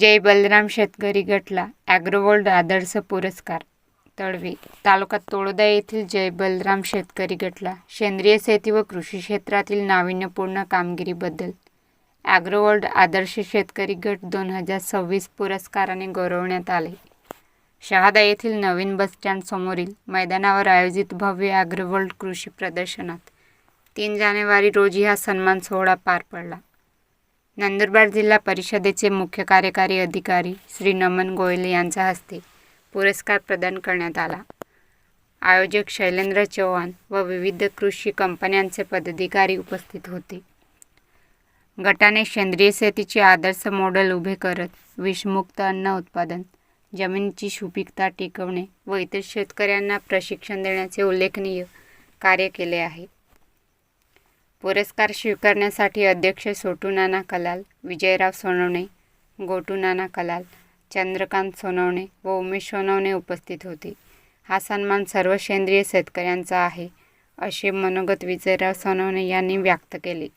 जय बलराम शेतकरी गटला ॲग्रोवर्ल्ड आदर्श पुरस्कार. तळवे तालुका तळोदा येथील जय बलराम शेतकरी गटला सेंद्रिय शेती व कृषी क्षेत्रातील नाविन्यपूर्ण कामगिरीबद्दल ॲग्रोवर्ल्ड आदर्श शेतकरी गट 2026 पुरस्काराने गौरवण्यात आले. शहादा येथील नवीन बसस्टँड समोरील मैदानावर आयोजित भव्य ॲग्रोवर्ल्ड कृषी प्रदर्शनात 3 जानेवारी रोजी हा सन्मान सोहळा पार पडला. नंदुरबार जिल्हा परिषदेचे मुख्य कार्यकारी अधिकारी श्री नमन गोयल यांच्या हस्ते पुरस्कार प्रदान करण्यात आला. आयोजक शैलेंद्र चव्हाण व विविध कृषी कंपन्यांचे पदाधिकारी उपस्थित होते. गटाने सेंद्रिय शेतीचे आदर्श मॉडेल उभे करत विषमुक्त अन्न उत्पादन, जमिनीची सुपीकता टिकवणे व इतर शेतकऱ्यांना प्रशिक्षण देण्याचे उल्लेखनीय कार्य केले आहे. पुरस्कार स्वीकारण्यासाठी अध्यक्ष छोटू नाना कलाल, विजयराव सोनवणे, गोटू नाना कलाल, चंद्रकांत सोनवणे व उमेश सोनवणे उपस्थित होते. हा सन्मान सर्व सेंद्रिय शेतकऱ्यांचा आहे, असे मनोगत विजयराव सोनवणे यांनी व्यक्त केले.